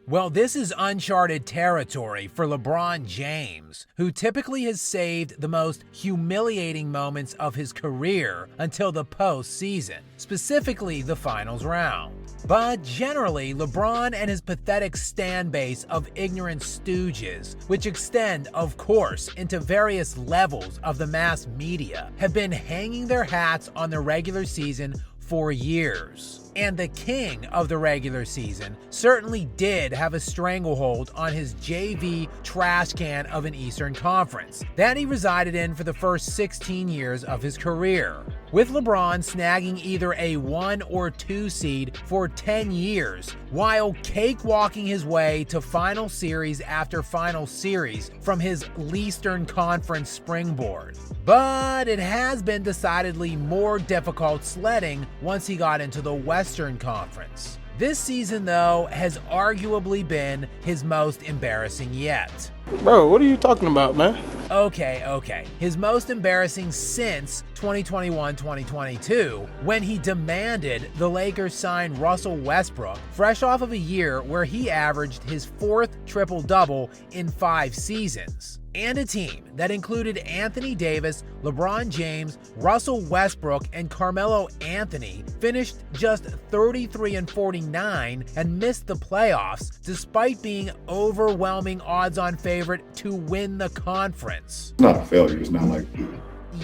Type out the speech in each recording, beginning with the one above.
Well, this is uncharted territory for LeBron James, who typically has saved the most humiliating moments of his career until the postseason, specifically the finals round. But generally, LeBron and his pathetic stan base of ignorant stooges, which extend, of course, into various levels of the mass media, have been hanging their hats on the regular season for years. And the king of the regular season certainly did have a stranglehold on his JV trash can of an Eastern Conference that he resided in for the first 16 years of his career, with LeBron snagging either a 1 or 2 seed for 10 years while cakewalking his way to final series after final series from his Eastern Conference springboard. But it has been decidedly more difficult sledding once he got into the Western Conference. This season, though, has arguably been his most embarrassing yet. Bro, what are you talking about, man? Okay. His most embarrassing since 2021-2022, when he demanded the Lakers sign Russell Westbrook, fresh off of a year where he averaged his 4th triple-double in 5 seasons. And a team that included Anthony Davis, LeBron James, Russell Westbrook, and Carmelo Anthony finished just 33-49 and missed the playoffs despite being overwhelming odds-on favorite to win the conference. It's not a failure, it's not like...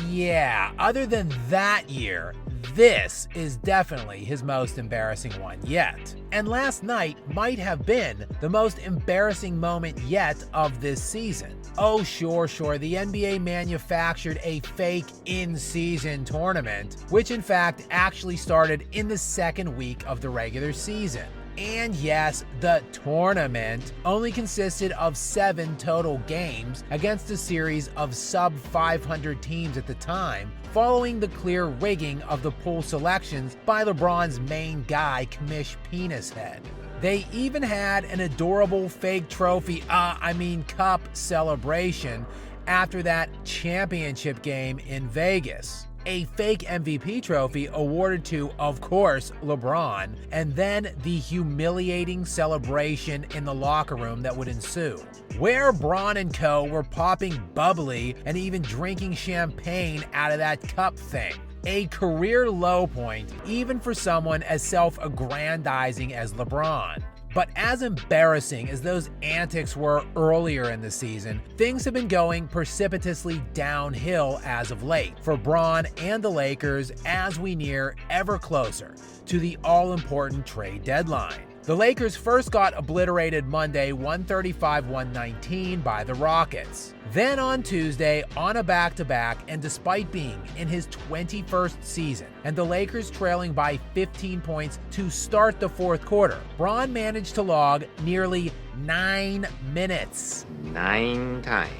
Yeah, other than that year, this is definitely his most embarrassing one yet. And last night might have been the most embarrassing moment yet of this season. Oh, sure, the NBA manufactured a fake in-season tournament, which in fact actually started in the 2nd week of the regular season. And yes, the tournament only consisted of 7 total games against a series of sub-500 teams at the time, following the clear rigging of the pool selections by LeBron's main guy, Commish Penis Head. They even had an adorable fake cup celebration after that championship game in Vegas. A fake MVP trophy awarded to, of course, LeBron, and then the humiliating celebration in the locker room that would ensue, where Bron and co were popping bubbly and even drinking champagne out of that cup thing. A career low point, even for someone as self-aggrandizing as LeBron. But as embarrassing as those antics were earlier in the season, things have been going precipitously downhill as of late for Bron and the Lakers as we near ever closer to the all-important trade deadline. The Lakers first got obliterated Monday 135-119 by the Rockets. Then on Tuesday, on a back-to-back, and despite being in his 21st season and the Lakers trailing by 15 points to start the 4th quarter, Bron managed to log nearly 9 minutes. 9 times.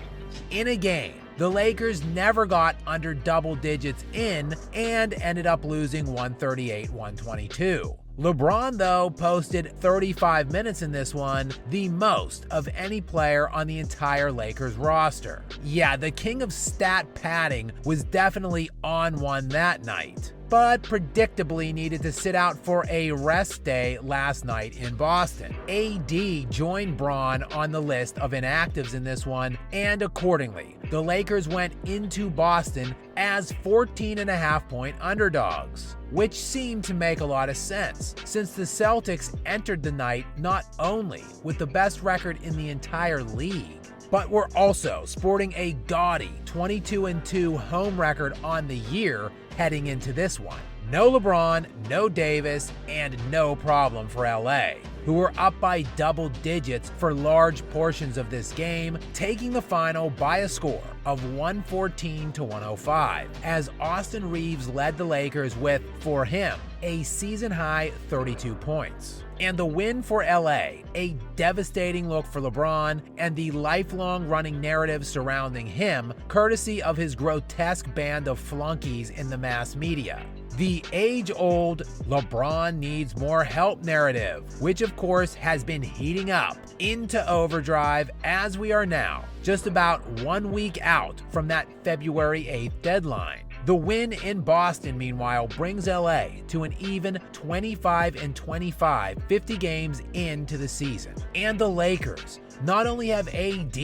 In a game the Lakers never got under double digits in and ended up losing 138-122. LeBron, though, posted 35 minutes in this one, the most of any player on the entire Lakers roster. Yeah, the king of stat padding was definitely on one that night, but predictably needed to sit out for a rest day last night in Boston. AD joined Bron on the list of inactives in this one, and accordingly, the Lakers went into Boston as 14.5-point underdogs, which seemed to make a lot of sense, since the Celtics entered the night not only with the best record in the entire league, but were also sporting a gaudy 22-2 home record on the year heading into this one. No LeBron, no Davis, and no problem for LA, who were up by double digits for large portions of this game, taking the final by a score of 114-105, as Austin Reeves led the Lakers with, for him, a season-high 32 points. And the win for LA, a devastating look for LeBron and the lifelong running narrative surrounding him, courtesy of his grotesque band of flunkies in the mass media. The age-old LeBron needs more help narrative, which of course has been heating up into overdrive as we are now, just about 1 week out from that February 8th deadline. The win in Boston, meanwhile, brings LA to an even 25-25, 50 games into the season. And the Lakers not only have AD,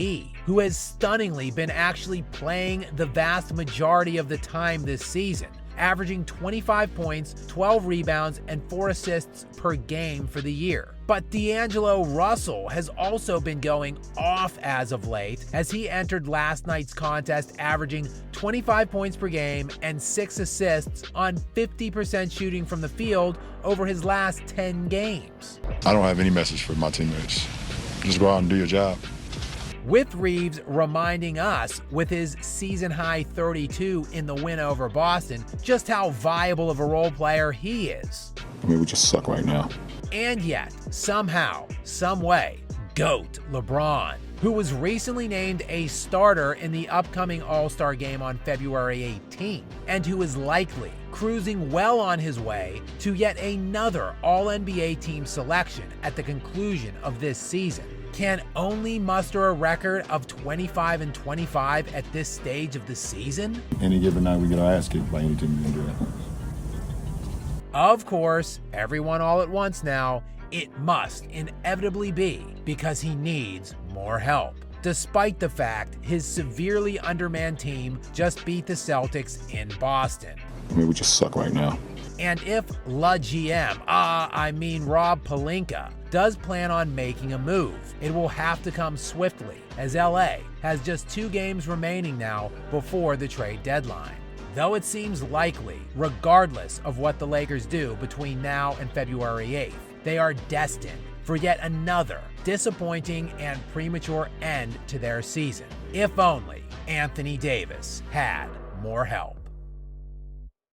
who has stunningly been actually playing the vast majority of the time this season, averaging 25 points, 12 rebounds, and 4 assists per game for the year. But D'Angelo Russell has also been going off as of late, as he entered last night's contest averaging 25 points per game and 6 assists on 50% shooting from the field over his last 10 games. I don't have any message for my teammates. Just go out and do your job. With Reeves reminding us with his season-high 32 in the win over Boston just how viable of a role player he is. I mean, we just suck right now. And yet, somehow, someway, GOAT LeBron, who was recently named a starter in the upcoming All-Star game on February 18th, and who is likely cruising well on his way to yet another All-NBA team selection at the conclusion of this season, can only muster a record of 25-25 at this stage of the season? Any given night, we get our ass kicked by any team in the draft. Of course, everyone all at once now, it must inevitably be because he needs more help, despite the fact his severely undermanned team just beat the Celtics in Boston. I mean, we just suck right now. And if La GM, Rob Pelinka, does plan on making a move, it will have to come swiftly, as LA has just 2 games remaining now before the trade deadline. Though it seems likely, regardless of what the Lakers do between now and February 8th, they are destined for yet another disappointing and premature end to their season. If only Anthony Davis had more help.